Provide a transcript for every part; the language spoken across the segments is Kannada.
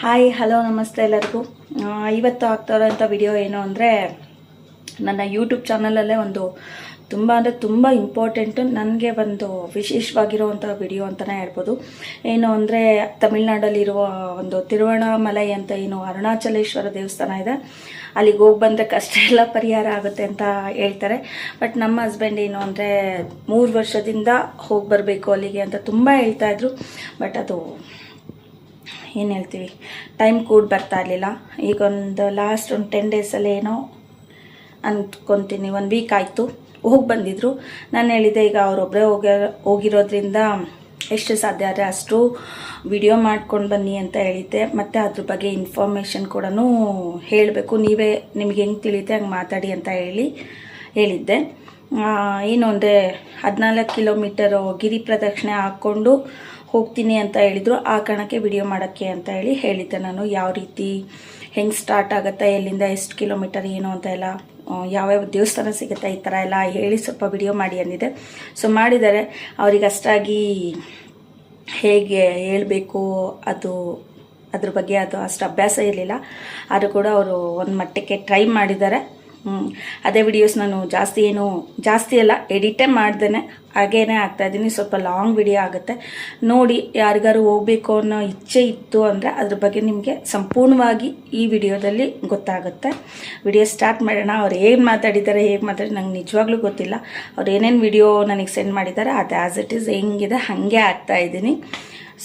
ಹಾಯ್ ಹಲೋ ನಮಸ್ತೆ ಎಲ್ಲರಿಗೂ. ಇವತ್ತು ಆಗ್ತಾ ಇರೋಂಥ ವಿಡಿಯೋ ಏನು ಅಂದರೆ, ನನ್ನ ಯೂಟ್ಯೂಬ್ ಚಾನಲಲ್ಲೇ ಒಂದು ತುಂಬ ಇಂಪಾರ್ಟೆಂಟು, ನನಗೆ ಒಂದು ವಿಶೇಷವಾಗಿರುವಂಥ ವಿಡಿಯೋ ಅಂತಲೇ ಹೇಳ್ಬೋದು. ಏನು ಅಂದರೆ, ತಮಿಳ್ನಾಡಲ್ಲಿರುವ ಒಂದು ತಿರುವಣ್ಣಾಮಲೈ ಅಂತ ಏನು ಅರುಣಾಚಲೇಶ್ವರ ದೇವಸ್ಥಾನ ಇದೆ, ಅಲ್ಲಿಗೆ ಹೋಗಿ ಬಂದರೆ ಕಷ್ಟ ಎಲ್ಲ ಪರಿಹಾರ ಆಗುತ್ತೆ ಅಂತ ಹೇಳ್ತಾರೆ. ಬಟ್ ನಮ್ಮ ಹಸ್ಬೆಂಡ್ ಏನು ಅಂದರೆ 3 ವರ್ಷದಿಂದ ಹೋಗಿ ಬರಬೇಕು ಅಲ್ಲಿಗೆ ಅಂತ ತುಂಬ ಹೇಳ್ತಾಯಿದ್ರು. ಬಟ್ ಅದು ಏನು ಹೇಳ್ತೀವಿ, ಟೈಮ್ ಕೂಡ ಬರ್ತಾ ಇರಲಿಲ್ಲ. ಈಗ ಲಾಸ್ಟ್ 10 ಡೇಸಲ್ಲಿ ಏನೋ ಅಂದ್ಕೊತೀನಿ, 1 ವೀಕ್ ಆಯಿತು ಹೋಗಿ ಬಂದಿದ್ರು. ನಾನು ಹೇಳಿದೆ, ಈಗ ಅವರೊಬ್ಬರೇ ಹೋಗಿರೋದ್ರಿಂದ ಎಷ್ಟು ಸಾಧ್ಯ ಆದರೆ ಅಷ್ಟು ವಿಡಿಯೋ ಮಾಡ್ಕೊಂಡು ಬನ್ನಿ ಅಂತ ಹೇಳಿದ್ದೆ. ಮತ್ತು ಅದ್ರ ಬಗ್ಗೆ ಇನ್ಫಾರ್ಮೇಷನ್ ಕೂಡ ಹೇಳಬೇಕು, ನಿಮಗೆ ಹೆಂಗೆ ತಿಳಿಯುತ್ತೆ ಹಂಗೆ ಮಾತಾಡಿ ಅಂತ ಹೇಳಿದ್ದೆ. ಏನು ಅಂದರೆ 14 ಕಿಲೋಮೀಟರು ಗಿರಿ ಪ್ರದಕ್ಷಿಣೆ ಹಾಕ್ಕೊಂಡು ಹೋಗ್ತೀನಿ ಅಂತ ಹೇಳಿದರು. ಆ ಕಾರಣಕ್ಕೆ ವಿಡಿಯೋ ಮಾಡೋಕ್ಕೆ ಅಂತ ಹೇಳಿದ್ದೆ ನಾನು. ಯಾವ ರೀತಿ ಹೆಂಗೆ ಸ್ಟಾರ್ಟ್ ಆಗುತ್ತೆ, ಎಲ್ಲಿಂದ ಎಷ್ಟು ಕಿಲೋಮೀಟರ್ ಏನು ಅಂತ ಎಲ್ಲ, ಯಾವ್ಯಾವ ದೇವಸ್ಥಾನ ಸಿಗುತ್ತೆ, ಈ ಥರ ಎಲ್ಲ ಹೇಳಿ ಸ್ವಲ್ಪ ವಿಡಿಯೋ ಮಾಡಿ ಅಂದಿದೆ. ಸೊ ಮಾಡಿದ್ದಾರೆ. ಅವ್ರಿಗೆ ಅಷ್ಟಾಗಿ ಹೇಗೆ ಹೇಳಬೇಕು ಅದ್ರ ಬಗ್ಗೆ ಅಷ್ಟು ಅಭ್ಯಾಸ ಇರಲಿಲ್ಲ. ಆದರೂ ಕೂಡ ಅವರು ಒಂದು ಮಟ್ಟಕ್ಕೆ ಟ್ರೈ ಮಾಡಿದ್ದಾರೆ. ಅದೇ ವಿಡಿಯೋಸ್ ನಾನು ಜಾಸ್ತಿ ಎಲ್ಲ ಎಡಿಟೇ ಮಾಡ್ದೇನೆ ಹಾಗೇನೆ ಹಾಕ್ತಾಯಿದ್ದೀನಿ. ಸ್ವಲ್ಪ ಲಾಂಗ್ ವಿಡಿಯೋ ಆಗುತ್ತೆ ನೋಡಿ. ಯಾರಿಗಾರು ಹೋಗಬೇಕು ಅನ್ನೋ ಇಚ್ಛೆ ಇತ್ತು ಅಂದರೆ ಅದ್ರ ಬಗ್ಗೆ ನಿಮಗೆ ಸಂಪೂರ್ಣವಾಗಿ ಈ ವಿಡಿಯೋದಲ್ಲಿ ಗೊತ್ತಾಗುತ್ತೆ. ವಿಡಿಯೋ ಸ್ಟಾರ್ಟ್ ಮಾಡೋಣ. ಅವ್ರು ಹೇಗೆ ಮಾತಾಡಿದ್ದಾರೆ ನಂಗೆ ನಿಜವಾಗ್ಲೂ ಗೊತ್ತಿಲ್ಲ. ಅವ್ರು ಏನೇನು ವಿಡಿಯೋ ನನಗೆ ಸೆಂಡ್ ಮಾಡಿದ್ದಾರೆ ಅದು ಆ್ಯಸ್ ಇಟ್ ಈಸ್ ಹೆಂಗಿದೆ ಹಾಗೆ ಹಾಕ್ತಾಯಿದ್ದೀನಿ.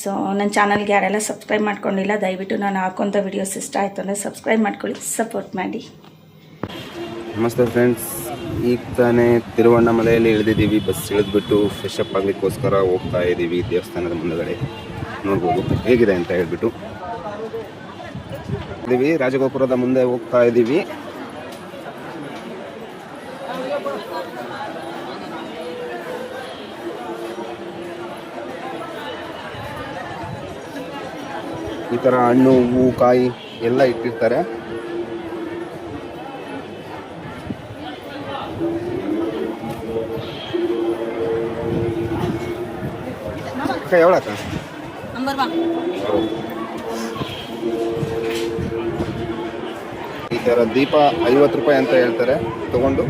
ಸೊ ನನ್ನ ಚಾನಲ್ಗೆ ಯಾರೆಲ್ಲ ಸಬ್ಸ್ಕ್ರೈಬ್ ಮಾಡ್ಕೊಂಡಿಲ್ಲ, ದಯವಿಟ್ಟು ನಾನು ಹಾಕೋಂಥ ವಿಡಿಯೋಸ್ ಇಷ್ಟ ಆಯಿತು ಅಂದರೆ ಸಬ್ಸ್ಕ್ರೈಬ್ ಮಾಡ್ಕೊಳ್ಳಿ, ಸಪೋರ್ಟ್ ಮಾಡಿ. ನಮಸ್ತೆ ಫ್ರೆಂಡ್ಸ್, ಈಗ ತಾನೇ ತಿರುವಣ್ಣಾಮಲೆಯಲ್ಲಿ ಇಳಿದಿದ್ದೀವಿ. ಬಸ್ ಇಳಿದ್ಬಿಟ್ಟು ಫ್ರೆಶ್ ಅಪ್ ಆಗಲಿಕ್ಕೋಸ್ಕರ ಹೋಗ್ತಾ ಇದ್ದೀವಿ ದೇವಸ್ಥಾನದ ಮುಂದಗಡೆ. ನೋಡ್ಬೋದು ಹೇಗಿದೆ ಅಂತ ಹೇಳ್ಬಿಟ್ಟು ರಾಜಗೋಪುರದ ಮುಂದೆ ಹೋಗ್ತಾ ಇದ್ದೀವಿ. ಈ ಥರ ಹಣ್ಣು, ಹೂವು, ಕಾಯಿ ಎಲ್ಲ ಇಟ್ಟಿರ್ತಾರೆ. ಎವಳಕ್ಕ ಈ ಥರ ದೀಪ 50 ರೂಪಾಯಿ ಅಂತ ಹೇಳ್ತಾರೆ. ತಗೊಂಡು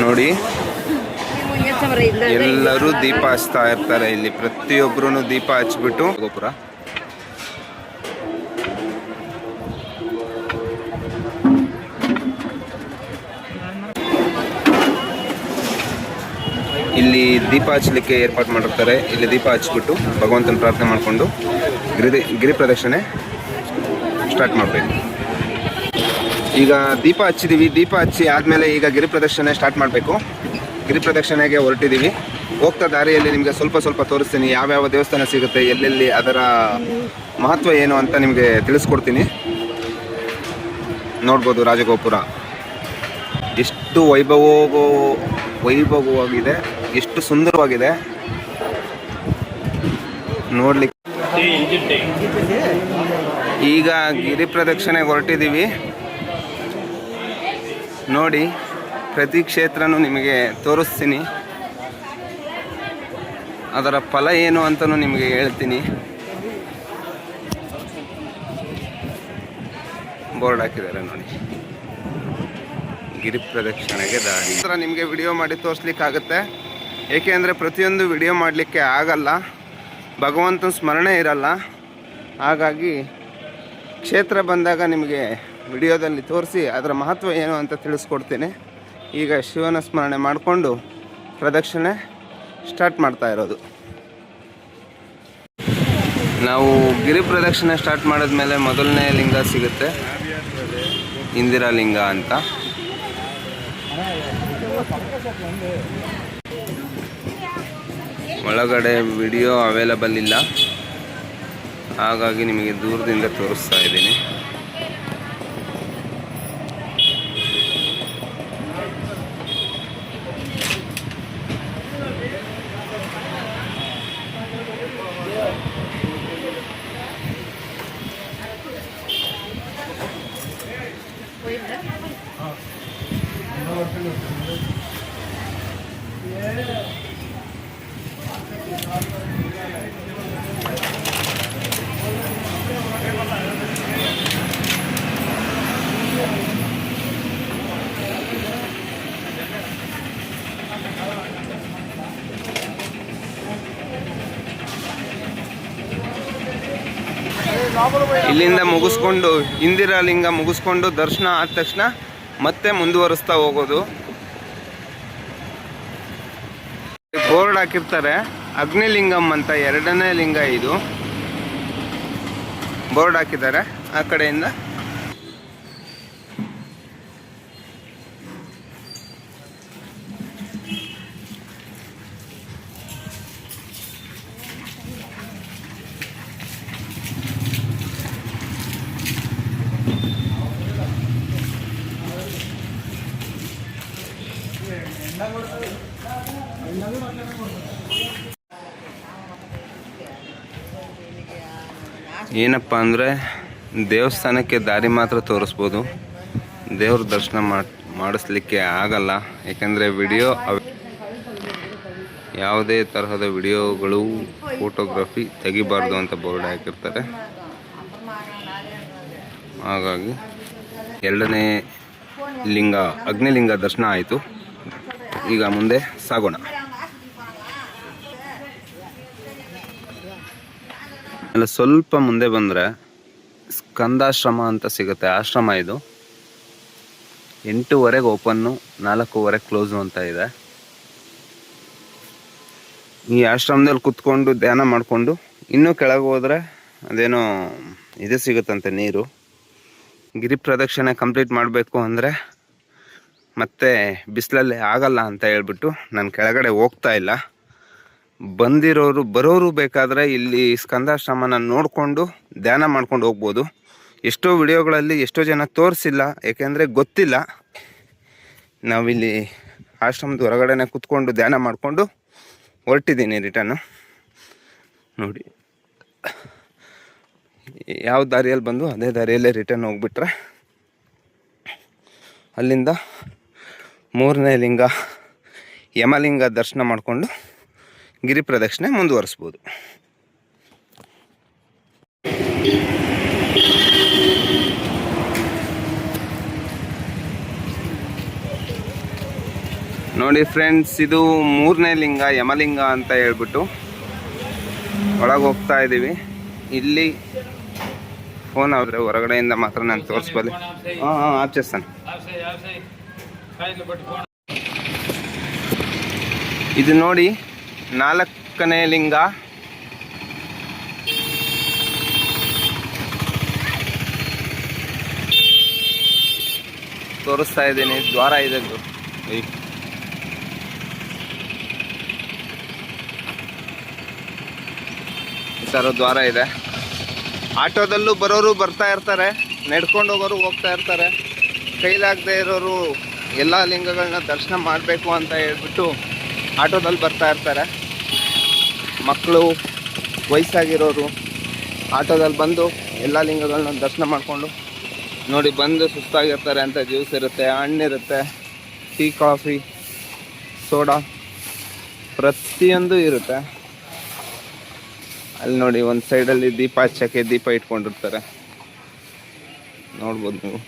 ನೋಡಿ, ಎಲ್ಲರೂ ದೀಪ ಹಚ್ತಾ ಇರ್ತಾರೆ ಇಲ್ಲಿ. ಪ್ರತಿಯೊಬ್ಬರೂ ದೀಪ ಹಚ್ಬಿಟ್ಟು ಗೋಪುರ ಇಲ್ಲಿ ದೀಪ ಹಚ್ಚಲಿಕ್ಕೆ ಏರ್ಪಾಟ್ ಮಾಡಿರ್ತಾರೆ. ಇಲ್ಲಿ ದೀಪ ಹಚ್ಬಿಟ್ಟು ಭಗವಂತನ ಪ್ರಾರ್ಥನೆ ಮಾಡಿಕೊಂಡು ಗಿರಿ ಪ್ರದಕ್ಷಿಣೆ ಸ್ಟಾರ್ಟ್ ಮಾಡಬೇಕು. ಈಗ ದೀಪ ಹಚ್ಚಿದ್ದೀವಿ. ದೀಪ ಹಚ್ಚಿ ಆದಮೇಲೆ ಈಗ ಗಿರಿ ಪ್ರದಕ್ಷಿಣೆ ಸ್ಟಾರ್ಟ್ ಮಾಡಬೇಕು. ಗಿರಿ ಪ್ರದಕ್ಷಿಣೆಗೆ ಹೊರಟಿದ್ದೀವಿ. ಹೋಗ್ತಾ ದಾರಿಯಲ್ಲಿ ನಿಮಗೆ ಸ್ವಲ್ಪ ತೋರಿಸ್ತೀನಿ, ಯಾವ್ಯಾವ ದೇವಸ್ಥಾನ ಸಿಗುತ್ತೆ, ಎಲ್ಲೆಲ್ಲಿ ಅದರ ಮಹತ್ವ ಏನು ಅಂತ ನಿಮಗೆ ತಿಳಿಸ್ಕೊಡ್ತೀನಿ. ನೋಡ್ಬೋದು ರಾಜಗೋಪುರ ಎಷ್ಟು ವೈಭವವಾಗಿದೆ, ಎಷ್ಟು ಸುಂದರವಾಗಿದೆ ನೋಡ್ಲಿಕ್ಕೆ. ಈಗ ಗಿರಿ ಪ್ರದಕ್ಷಿಣೆಗೆ ಹೊರಟಿದ್ದೀವಿ. ನೋಡಿ, ಪ್ರತಿ ಕ್ಷೇತ್ರನೂ ನಿಮಗೆ ತೋರಿಸ್ತೀನಿ, ಅದರ ಫಲ ಏನು ಅಂತಲೂ ನಿಮಗೆ ಹೇಳ್ತೀನಿ. ಬೋರ್ಡ್ ಹಾಕಿದ್ದಾರೆ ನೋಡಿ, ಗಿರಿ ಪ್ರದಕ್ಷಿಣೆಗೆ ದಾರಿ. ನಿಮಗೆ ವಿಡಿಯೋ ಮಾಡಿ ತೋರಿಸ್ಲಿಕ್ಕಾಗುತ್ತೆ. ಏಕೆ ಅಂದರೆ ಪ್ರತಿಯೊಂದು ವಿಡಿಯೋ ಮಾಡಲಿಕ್ಕೆ ಆಗಲ್ಲ, ಭಗವಂತನ ಸ್ಮರಣೆ ಇರಲ್ಲ. ಹಾಗಾಗಿ ಕ್ಷೇತ್ರ ಬಂದಾಗ ನಿಮಗೆ ವಿಡಿಯೋದಲ್ಲಿ ತೋರಿಸಿ ಅದರ ಮಹತ್ವ ಏನು ಅಂತ ತಿಳಿಸ್ಕೊಡ್ತೀನಿ. ಈಗ ಶಿವನ ಸ್ಮರಣೆ ಮಾಡಿಕೊಂಡು ಪ್ರದಕ್ಷಿಣೆ ಸ್ಟಾರ್ಟ್ ಮಾಡ್ತಾ ಇರೋದು. ನಾವು ಗಿರಿ ಪ್ರದಕ್ಷಿಣೆ ಸ್ಟಾರ್ಟ್ ಮಾಡಿದ್ಮೇಲೆ ಮೊದಲನೇ ಲಿಂಗ ಸಿಗುತ್ತೆ, ಇಂದಿರಾ ಲಿಂಗ ಅಂತ. ಒಳಗಡೆ ವಿಡಿಯೋ ಅವೈಲಬಲ್ ಇಲ್ಲ, ಹಾಗಾಗಿ ನಿಮಗೆ ದೂರದಿಂದ ತೋರಿಸ್ತಾ ಇದ್ದೀನಿ. ಇಲ್ಲಿಂದ ಮುಗಿಸ್ಕೊಂಡು ಇಂದಿರಾ ಲಿಂಗ ಮುಗಿಸ್ಕೊಂಡು ದರ್ಶನ ಆದ ತಕ್ಷಣ ಮತ್ತೆ ಮುಂದುವರಿಸ್ತಾ ಹೋಗೋದು. ಬೋರ್ಡ್ ಹಾಕಿರ್ತಾರೆ, ಅಗ್ನಿಲಿಂಗಂ ಅಂತ 2ನೇ ಲಿಂಗ ಇದು. ಬೋರ್ಡ್ ಹಾಕಿದ್ದಾರೆ ಆ ಕಡೆಯಿಂದ. ಏನಪ್ಪ ಅಂದರೆ ದೇವಸ್ಥಾನಕ್ಕೆ ದಾರಿ ಮಾತ್ರ ತೋರಿಸ್ಬೋದು, ದೇವ್ರ ದರ್ಶನ ಮಾಡಿಸ್ಲಿಕ್ಕೆ ಆಗಲ್ಲ. ಯಾಕೆಂದರೆ ಯಾವುದೇ ತರಹದ ವಿಡಿಯೋಗಳು ಫೋಟೋಗ್ರಫಿ ತೆಗಿಬಾರ್ದು ಅಂತ ಬೋರ್ಡ್ ಹಾಕಿರ್ತಾರೆ. ಹಾಗಾಗಿ 2ನೇ ಲಿಂಗ ಅಗ್ನಿಲಿಂಗ ದರ್ಶನ ಆಯಿತು. ಈಗ ಮುಂದೆ ಸಾಗೋಣ. ಅಲ್ಲ, ಸ್ವಲ್ಪ ಮುಂದೆ ಬಂದರೆ ಸ್ಕಂದಾಶ್ರಮ ಅಂತ ಸಿಗುತ್ತೆ. ಆಶ್ರಮ ಇದು 8:30 ಓಪನ್ನು, 4:15 ಕ್ಲೋಸು ಅಂತ ಇದೆ. ಈ ಆಶ್ರಮದಲ್ಲಿ ಕುತ್ಕೊಂಡು ಧ್ಯಾನ ಮಾಡಿಕೊಂಡು ಇನ್ನೂ ಕೆಳಗೆ ಹೋದರೆ ಅದೇನೋ ಇದು ಸಿಗುತ್ತಂತೆ, ನೀರು. ಗಿರಿ ಪ್ರದಕ್ಷಿಣೆ ಕಂಪ್ಲೀಟ್ ಮಾಡಬೇಕು ಅಂದರೆ ಮತ್ತೆ ಬಿಸಿಲಲ್ಲಿ ಆಗಲ್ಲ ಅಂತ ಹೇಳ್ಬಿಟ್ಟು ನಾನು ಕೆಳಗಡೆ ಹೋಗ್ತಾ ಇಲ್ಲ. ಬರೋರು ಬೇಕಾದರೆ ಇಲ್ಲಿ ಸ್ಕಂದಾಶ್ರಮನ ನೋಡಿಕೊಂಡು ಧ್ಯಾನ ಮಾಡ್ಕೊಂಡು ಹೋಗ್ಬೋದು. ಎಷ್ಟೋ ವಿಡಿಯೋಗಳಲ್ಲಿ ಎಷ್ಟೋ ಜನ ತೋರಿಸಿಲ್ಲ, ಏಕೆಂದರೆ ಗೊತ್ತಿಲ್ಲ. ನಾವಿಲ್ಲಿ ಆಶ್ರಮದ ಹೊರಗಡೆನೆ ಕುತ್ಕೊಂಡು ಧ್ಯಾನ ಮಾಡಿಕೊಂಡು ಹೊರಟಿದ್ದೀನಿ ರಿಟರ್ನು. ನೋಡಿ, ಯಾವ ದಾರಿಯಲ್ಲಿ ಬಂದು ಅದೇ ದಾರಿಯಲ್ಲೇ ರಿಟರ್ನ್ ಹೋಗ್ಬಿಟ್ರೆ ಅಲ್ಲಿಂದ 3ನೇ ಲಿಂಗ ಯಮಲಿಂಗ ದರ್ಶನ ಮಾಡಿಕೊಂಡು ಗಿರಿ ಪ್ರದಕ್ಷಿಣೆ ಮುಂದುವರಿಸ್ಬೋದು. ನೋಡಿ ಫ್ರೆಂಡ್ಸ್, ಇದು 3ನೇ ಲಿಂಗ ಯಮಲಿಂಗ ಅಂತ ಹೇಳ್ಬಿಟ್ಟು ಒಳಗೆ ಹೋಗ್ತಾ ಇದ್ದೀವಿ. ಇಲ್ಲಿ ಫೋನ್ ಆದರೆ ಹೊರಗಡೆಯಿಂದ ಮಾತ್ರ ನಾನು ತೋರಿಸ್ಬೋದು. ಆಫ್ చేస్తాను. ಇದು ನೋಡಿ 4ನೇ ಲಿಂಗ. ತೋರಿಸ್ತಾ ಇದ್ದೀನಿ, ದ್ವಾರ ಇದೆ. ಈ ಥರ ದ್ವಾರ ಇದೆ. ಆಟೋದಲ್ಲೂ ಬರೋರು ಬರ್ತಾ ಇರ್ತಾರೆ, ನಡ್ಕೊಂಡು ಹೋಗೋರು ಹೋಗ್ತಾ ಇರ್ತಾರೆ. ಕೈಲಾಗದೆ ಇರೋರು ಎಲ್ಲ ಲಿಂಗಗಳನ್ನ ದರ್ಶನ ಮಾಡಬೇಕು ಅಂತ ಹೇಳ್ಬಿಟ್ಟು ಆಟೋದಲ್ಲಿ ಬರ್ತಾ ಇರ್ತಾರೆ. ಮಕ್ಕಳು, ವಯಸ್ಸಾಗಿರೋರು ಆಟೋದಲ್ಲಿ ಬಂದು ಎಲ್ಲ ಲಿಂಗಗಳನ್ನ ದರ್ಶನ ಮಾಡಿಕೊಂಡು ನೋಡಿ ಬಂದು ಸುಸ್ತಾಗಿರ್ತಾರೆ ಅಂತ ಜ್ಯೂಸ್ ಇರುತ್ತೆ, ಹಣ್ಣಿರುತ್ತೆ, ಟೀ, ಕಾಫಿ, ಸೋಡಾ ಪ್ರತಿಯೊಂದು ಇರುತ್ತೆ. ಅಲ್ಲಿ ನೋಡಿ ಒಂದು ಸೈಡಲ್ಲಿ ದೀಪ ಹಚ್ಚಕ್ಕೆ ದೀಪ ಇಟ್ಕೊಂಡಿರ್ತಾರೆ, ನೋಡ್ಬೋದು ನೀವು.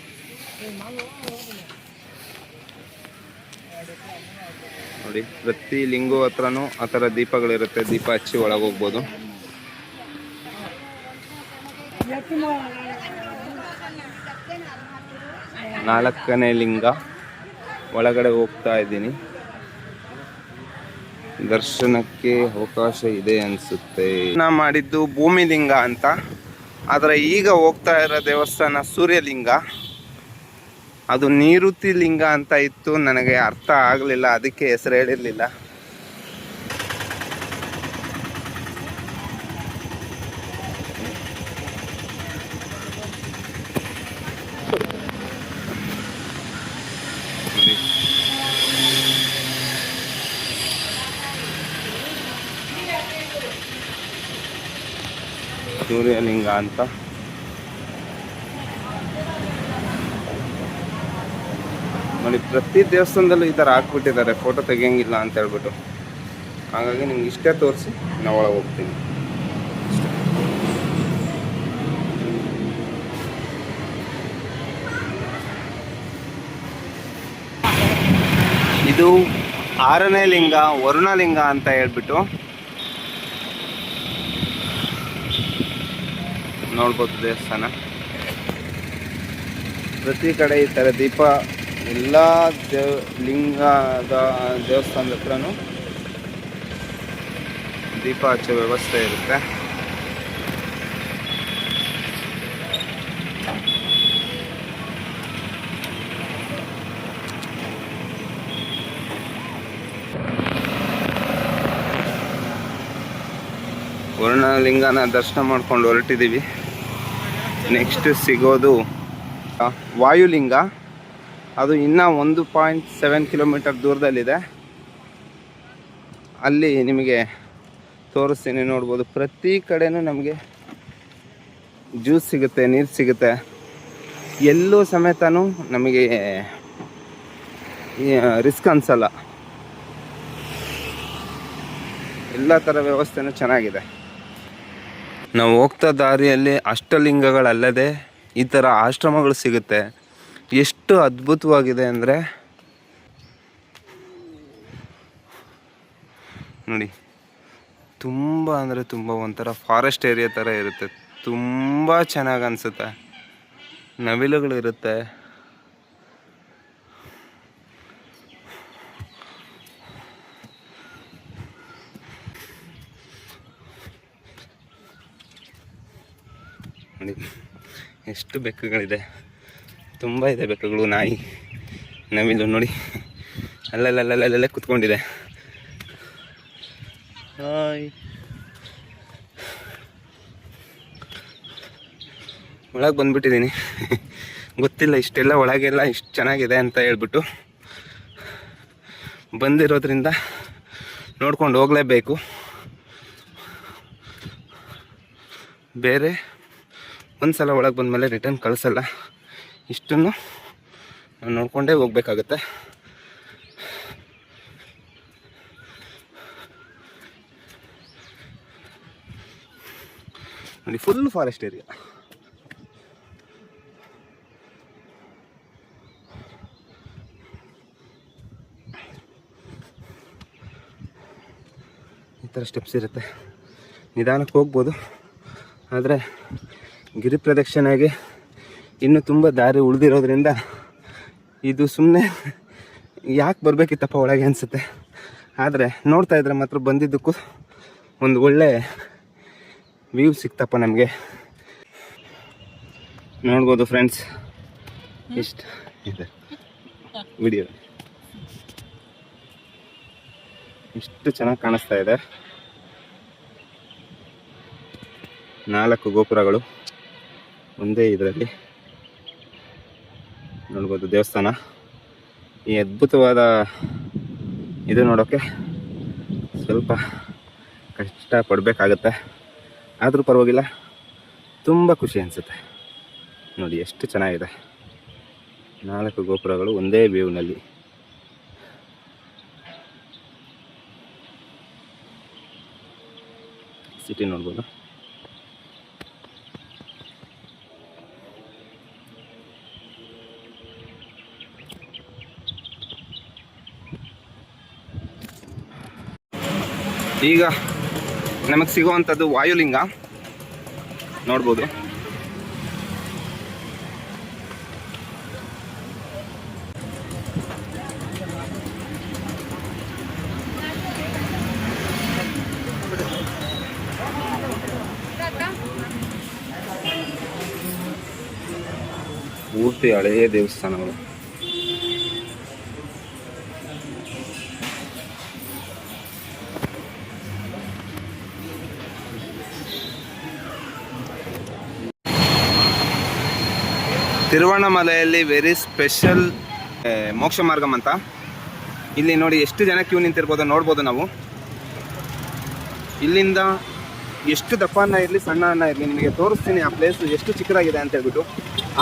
ನೋಡಿ, ಪ್ರತಿ ಲಿಂಗು ಹತ್ರನೂ ಆ ಥರ ದೀಪಗಳಿರುತ್ತೆ, ದೀಪ ಹಚ್ಚಿ ಒಳಗೆ ಹೋಗ್ಬೋದು. ನಾಲ್ಕನೇ ಲಿಂಗ ಒಳಗಡೆ ಹೋಗ್ತಾ ಇದ್ದೀನಿ. ದರ್ಶನಕ್ಕೆ ಅವಕಾಶ ಇದೆ ಅನಿಸುತ್ತೆ. ನಾನು ಮಾಡಿದ್ದು ಭೂಮಿ ಲಿಂಗ ಅಂತ, ಆದರೆ ಈಗ ಹೋಗ್ತಾ ಇರೋ ದೇವಸ್ಥಾನ ಸೂರ್ಯಲಿಂಗ. ಅದು ನಿವೃತ್ತಿ ಲಿಂಗ ಅಂತ ಇತ್ತು, ನನಗೆ ಅರ್ಥ ಆಗಲಿಲ್ಲ, ಅದಕ್ಕೆ ಹೆಸರು ಹೇಳಿರಲಿಲ್ಲ. ಸೂರ್ಯಲಿಂಗ ಅಂತ ನೋಡಿ. ಪ್ರತಿ ದೇವಸ್ಥಾನದಲ್ಲೂ ಈ ಥರ ಹಾಕ್ಬಿಟ್ಟಿದ್ದಾರೆ, ಫೋಟೋ ತೆಗಿಯಂಗಿಲ್ಲ ಅಂತ ಹೇಳ್ಬಿಟ್ಟು. ಹಾಗಾಗಿ ನಿಮ್ಗೆ ಇಷ್ಟೇ ತೋರಿಸಿ ನಾವು ಒಳಗೆ ಹೋಗ್ತೀನಿ. ಇದು 6ನೇ ಲಿಂಗ ವರುಣಲಿಂಗ ಅಂತ ಹೇಳ್ಬಿಟ್ಟು ನೋಡ್ಬೋದು ದೇವಸ್ಥಾನ. ಪ್ರತಿ ಕಡೆ ಈ ಥರ ದೀಪ ಎಲ್ಲ ಲಿಂಗದ ದೇವಸ್ಥಾನದ ಹತ್ರನೂ ದೀಪ ಹಚ್ಚೋ ವ್ಯವಸ್ಥೆ ಇರುತ್ತೆ. ವರ್ಣಲಿಂಗನ ದರ್ಶನ ಮಾಡ್ಕೊಂಡು ಹೊರಟಿದ್ದೀವಿ. ನೆಕ್ಸ್ಟ್ ಸಿಗೋದು ವಾಯುಲಿಂಗ. ಅದು ಇನ್ನೂ 1.7 ಕಿಲೋಮೀಟರ್ ದೂರದಲ್ಲಿದೆ. ಅಲ್ಲಿ ನಿಮಗೆ ತೋರಿಸ್ತೀನಿ, ನೋಡ್ಬೋದು. ಪ್ರತಿ ಕಡೆನೂ ನಮಗೆ ಜ್ಯೂಸ್ ಸಿಗುತ್ತೆ, ನೀರು ಸಿಗುತ್ತೆ. ಎಲ್ಲೂ ಸಮೇತನೂ ನಮಗೆ ರಿಸ್ಕ್ ಅನಿಸಲ್ಲ. ಎಲ್ಲ ಥರ ವ್ಯವಸ್ಥೆನೂ ಚೆನ್ನಾಗಿದೆ. ನಾವು ಹೋಗ್ತಾ ದಾರಿಯಲ್ಲಿ ಅಷ್ಟಲಿಂಗಗಳಲ್ಲದೆ ಈ ಥರ ಆಶ್ರಮಗಳು ಸಿಗುತ್ತೆ. ಎಷ್ಟು ಅದ್ಭುತವಾಗಿದೆ ಅಂದರೆ ನೋಡಿ, ತುಂಬ ಅಂದರೆ ತುಂಬ ಒಂಥರ ಫಾರೆಸ್ಟ್ ಏರಿಯಾ ಥರ ಇರುತ್ತೆ. ತುಂಬ ಚೆನ್ನಾಗಿ ಅನಿಸುತ್ತೆ. ನವಿಲುಗಳಿರುತ್ತೆ. ನೋಡಿ ಎಷ್ಟು ಬೆಕ್ಕುಗಳಿದೆ, ತುಂಬ ಇದೆ ಬೆಕ್ಕುಗಳು, ನಾಯಿ, ನವಿಲು ನೋಡಿ ಅಲ್ಲಲ್ಲಲ್ಲಲ್ಲೇ ಕುತ್ಕೊಂಡಿದೆ. ಹಾಯ್. ಒಳಗೆ ಬಂದ್ಬಿಟ್ಟಿದ್ದೀನಿ. ಗೊತ್ತಿಲ್ಲ ಇಷ್ಟೆಲ್ಲ ಒಳಗೆಲ್ಲ ಇಷ್ಟು ಚೆನ್ನಾಗಿದೆ ಅಂತ ಹೇಳ್ಬಿಟ್ಟು ಬಂದಿರೋದ್ರಿಂದ ನೋಡ್ಕೊಂಡು ಹೋಗಲೇಬೇಕು. ಬೇರೆ ಒಂದು ಸಲ ಒಳಗೆ ಬಂದಮೇಲೆ ರಿಟರ್ನ್ ಕಳಿಸಲ್ಲ. ಇಷ್ಟನ್ನು ನೋಡಿಕೊಂಡೇ ಹೋಗ್ಬೇಕಾಗತ್ತೆ. ನೋಡಿ ಫುಲ್ ಫಾರೆಸ್ಟ್ ಏರಿಯಾ. ಈ ಥರ ಸ್ಟೆಪ್ಸ್ ಇರುತ್ತೆ. ನಿಧಾನಕ್ಕೆ ಹೋಗ್ಬೋದು. ಆದರೆ ಗಿರಿ ಪ್ರದಕ್ಷಿಣೆಗೆ ಇನ್ನೂ ತುಂಬ ದಾರಿ ಉಳಿದಿರೋದ್ರಿಂದ ಇದು ಸುಮ್ಮನೆ ಯಾಕೆ ಬರಬೇಕಿತ್ತಪ್ಪ ಒಳಗೆ ಅನಿಸುತ್ತೆ. ಆದರೆ ನೋಡ್ತಾ ಇದ್ರೆ ಮಾತ್ರ ಬಂದಿದ್ದಕ್ಕೂ ಒಂದು ಒಳ್ಳೆ ವ್ಯೂ ಸಿಕ್ತಪ್ಪ ನಮಗೆ. ನೋಡ್ಬೋದು ಫ್ರೆಂಡ್ಸ್, ಇಷ್ಟು ಇದೆ ವಿಡಿಯೋ. ಇಷ್ಟು ಚೆನ್ನಾಗಿ ಕಾಣಿಸ್ತಾ ಇದೆ. 4 ಗೋಪುರಗಳು ಒಂದೇ ಇದರಲ್ಲಿ ನೋಡ್ಬೋದು. ದೇವಸ್ಥಾನ ಈ ಅದ್ಭುತವಾದ ಇದು ನೋಡೋಕ್ಕೆ ಸ್ವಲ್ಪ ಕಷ್ಟ ಪಡಬೇಕಾಗತ್ತೆ. ಆದರೂ ಪರವಾಗಿಲ್ಲ, ತುಂಬ ಖುಷಿ ಅನಿಸುತ್ತೆ. ನೋಡಿ ಎಷ್ಟು ಚೆನ್ನಾಗಿದೆ. 4 ಗೋಪುರಗಳು ಒಂದೇ ವ್ಯೂನಲ್ಲಿ. ಸಿಟಿ ನೋಡ್ಬೋದು. ಈಗ ನಮಗೆ ಸಿಗುವಂಥದ್ದು ವಾಯುಲಿಂಗ ನೋಡ್ಬೋದು. ಪೂರ್ತಿ ಹಳೆಯ ದೇವಸ್ಥಾನಗಳು. ತಿರುವಣ್ಣಾಮಲೆಯಲ್ಲಿ ವೆರಿ ಸ್ಪೆಷಲ್ ಮೋಕ್ಷ ಮಾರ್ಗಂ ಅಂತ. ಇಲ್ಲಿ ನೋಡಿ ಎಷ್ಟು ಜನ ಕ್ಯೂ ನಿಂತಿರ್ಬೋದು ನೋಡ್ಬೋದು ನಾವು. ಇಲ್ಲಿಂದ ಎಷ್ಟು ದಪ್ಪ ಅನ್ನ ಇರಲಿ ಸಣ್ಣ ಅನ್ನ ಇರಲಿ ನಿಮಗೆ ತೋರಿಸ್ತೀನಿ ಆ ಪ್ಲೇಸು ಎಷ್ಟು ಚಿಕ್ಕದಾಗಿದೆ ಅಂತ ಹೇಳ್ಬಿಟ್ಟು.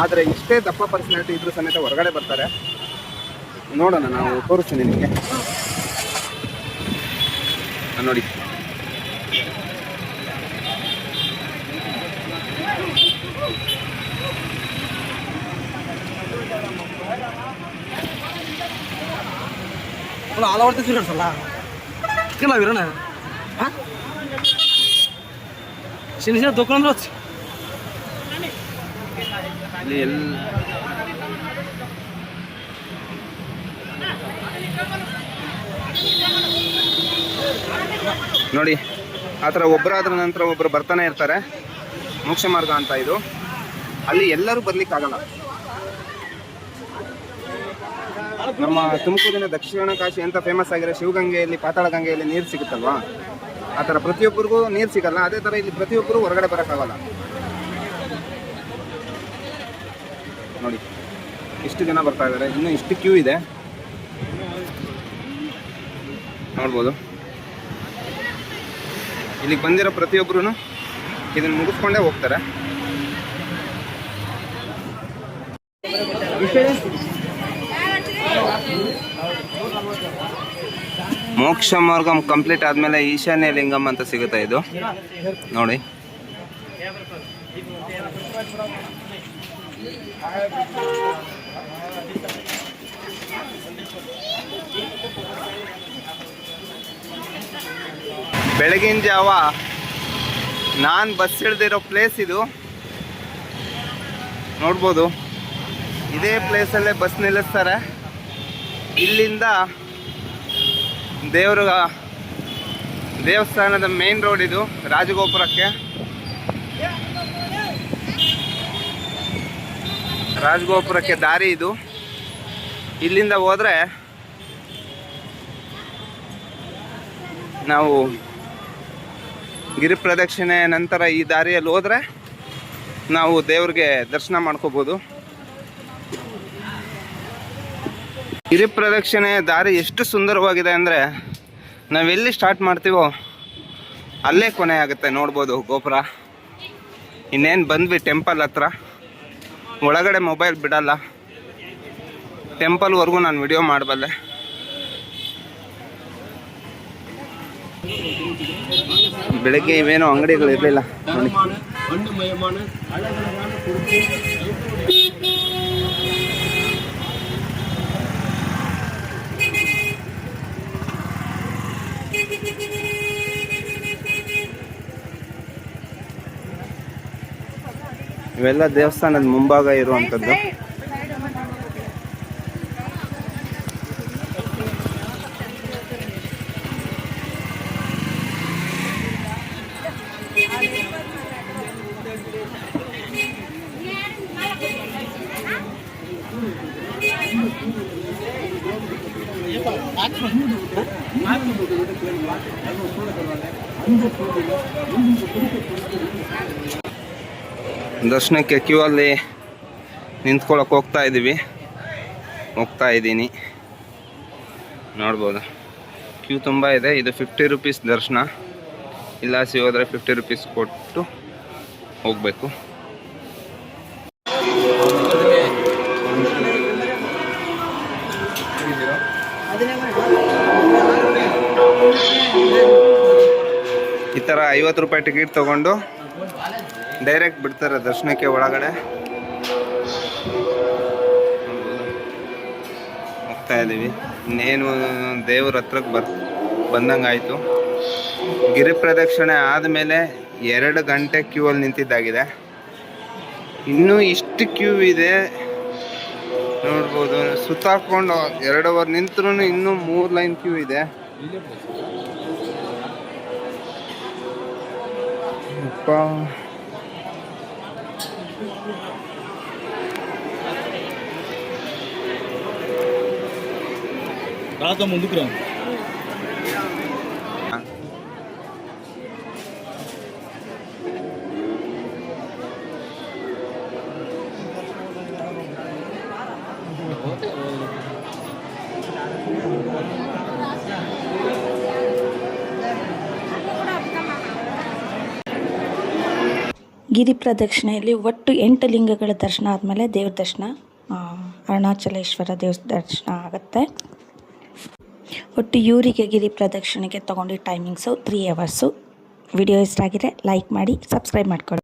ಆದರೆ ಎಷ್ಟೇ ದಪ್ಪ ಪರ್ಸನಾಲಿಟಿ ಇದ್ರೂ ಸಮೇತ ಹೊರಗಡೆ ಬರ್ತಾರೆ. ನೋಡೋಣ, ನಾವು ತೋರಿಸ್ತೀನಿ ನಿಮಗೆ. ನೋಡಿ आला वाटतं फिरत चला केला विरा ना हा शिनिशा दुकान रोज ಇಲ್ಲಿ ನೋಡಿ ಆ ಥರ ಒಬ್ಬರಾದ್ರ ನಂತರ ಒಬ್ಬರು ಬರ್ತಾನೆ ಇರ್ತಾರೆ. ಮೋಕ್ಷ ಮಾರ್ಗ ಅಂತ ಇದು. ಅಲ್ಲಿ ಎಲ್ಲರೂ ಬರ್ಲಿಕ್ಕಾಗಲ್ಲ. ನಮ್ಮ ತುಮಕೂರಿನ ದಕ್ಷಿಣ ಕಾಶಿ ಅಂತ ಫೇಮಸ್ ಆಗಿರೋ ಶಿವಗಂಗೆಯಲ್ಲಿ, ಪಾತಾಳ ಗಂಗೆಯಲ್ಲಿ ನೀರು ಸಿಗುತ್ತಲ್ವಾ, ಆ ಥರ ಪ್ರತಿಯೊಬ್ಬರಿಗೂ ನೀರು ಸಿಗಲ್ಲ. ಅದೇ ಥರ ಇಲ್ಲಿ ಪ್ರತಿಯೊಬ್ಬರು ಹೊರಗಡೆ ಬರೋಕ್ಕಾಗಲ್ಲ. ನೋಡಿ ಇಷ್ಟು ಜನ ಬರ್ತಾ ಇದ್ದಾರೆ, ಇನ್ನೂ ಇಷ್ಟು ಕ್ಯೂ ಇದೆ ನೋಡ್ಬೋದು. ಇಲ್ಲಿಗೆ ಬಂದಿರೋ ಪ್ರತಿಯೊಬ್ಬರು ಇದನ್ನು ಮುಗಿಸ್ಕೊಂಡೇ ಹೋಗ್ತಾರೆ. ಮೋಕ್ಷ ಮಾರ್ಗಂ ಕಂಪ್ಲೀಟ್ ಆದಮೇಲೆ ಈಶಾನ್ಯ ಲಿಂಗಂ ಅಂತ ಸಿಗುತ್ತೆ ಇದು ನೋಡಿ. ಬೆಳಗಿನ ಜಾವ ನಾನು ಬಸ್ ಇಳ್ದಿರೋ ಪ್ಲೇಸ್ ಇದು ನೋಡ್ಬೋದು. ಇದೇ ಪ್ಲೇಸಲ್ಲೇ ಬಸ್ ನಿಲ್ಲಿಸ್ತಾರೆ. ಇಲ್ಲಿಂದ ದೇವಸ್ಥಾನದ ಮೇನ್ ರೋಡ್ ಇದು, ರಾಜಗೋಪುರಕ್ಕೆ ದಾರಿ ಇದು. ಇಲ್ಲಿಂದ ಹೋದರೆ ನಾವು ಗಿರಿ ಪ್ರದಕ್ಷಿಣೆ ನಂತರ ಈ ದಾರಿಯಲ್ಲಿ ಹೋದರೆ ನಾವು ದೇವ್ರಿಗೆ ದರ್ಶನ ಮಾಡ್ಕೋಬೋದು. ಗಿರಿ ಪ್ರದಕ್ಷಿಣೆ ದಾರಿ ಎಷ್ಟು ಸುಂದರವಾಗಿದೆ ಅಂದರೆ ನಾವೆಲ್ಲಿ ಸ್ಟಾರ್ಟ್ ಮಾಡ್ತೀವೋ ಅಲ್ಲೇ ಕೊನೆ ಆಗುತ್ತೆ. ನೋಡ್ಬೋದು ಗೋಪುರ. ಇನ್ನೇನು ಬಂದ್ವಿ ಟೆಂಪಲ್ ಹತ್ರ. ಒಳಗಡೆ ಮೊಬೈಲ್ ಬಿಡಲ್ಲ. ಟೆಂಪಲ್ವರೆಗೂ ನಾನು ವಿಡಿಯೋ ಮಾಡಬಲ್ಲೆ. ಬೆಳಗ್ಗೆ ಇವೇನೋ ಅಂಗಡಿಗಳು ಇರಲಿಲ್ಲ ನೋಡಿ. ಇವೆಲ್ಲ ದೇವಸ್ಥಾನದ ಮುಂಭಾಗ ಇರುವಂಥದ್ದು. ದರ್ಶನಕ್ಕೆ ಕ್ಯೂ ಅಲ್ಲಿ ನಿಂತ್ಕೊಳ್ಳೋಕೆ ಹೋಗ್ತಾ ಇದ್ದೀನಿ ನೋಡ್ಬೋದು. ಕ್ಯೂ ತುಂಬ ಇದೆ. ಇದು 50 ರೂಪೀಸ್ ದರ್ಶನ. ಇಲ್ಲಾಸಿ ಹೋದರೆ 50 ರೂಪೀಸ್ ಕೊಟ್ಟು ಹೋಗಬೇಕು. ಈ ಥರ 50 ರೂಪಾಯಿ ಟಿಕೆಟ್ ತೊಗೊಂಡು ಡೈರೆಕ್ಟ್ ಬಿಡ್ತಾರೆ ದರ್ಶನಕ್ಕೆ ಒಳಗಡೆ. ಹೋಗ್ತಾ ಇದ್ದೀವಿ. ಇನ್ನೇನು ದೇವ್ರ ಹತ್ರಕ್ಕೆ ಬಂದಂಗೆ ಆಯಿತು. ಗಿರಿ ಪ್ರದಕ್ಷಿಣೆ ಆದಮೇಲೆ 2 ಗಂಟೆ ಕ್ಯೂ ಅಲ್ಲಿ ನಿಂತಿದ್ದಾಗಿದೆ. ಇನ್ನೂ ಇಷ್ಟು ಕ್ಯೂ ಇದೆ ನೋಡ್ಬೋದು. ಸುತ್ತಾಕೊಂಡು 2 ಅವರ್ ನಿಂತ್ರೂ ಇನ್ನೂ 3 ಲೈನ್ ಕ್ಯೂ ಇದೆ. ಅಪ್ಪ ముందుకు రా. ಗಿರಿ ಪ್ರದಕ್ಷಿಣೆಯಲ್ಲಿ ಒಟ್ಟು 8 ಲಿಂಗಗಳ ದರ್ಶನ ಆದಮೇಲೆ ದೇವ್ರ ದರ್ಶನ, ಅರುಣಾಚಲೇಶ್ವರ ದೇವ್ರ ದರ್ಶನ ಆಗುತ್ತೆ. ಒಟ್ಟು ಇವರಿಗೆ ಗಿರಿ ಪ್ರದಕ್ಷಿಣೆಗೆ ತೊಗೊಂಡಿದ್ದ ಟೈಮಿಂಗ್ಸು 3 ಅವರ್ಸು. ವಿಡಿಯೋ ಇಷ್ಟ ಆಗಿದ್ರೆ ಲೈಕ್ ಮಾಡಿ, ಸಬ್ಸ್ಕ್ರೈಬ್ ಮಾಡ್ಕೊಳ್ಳಿ.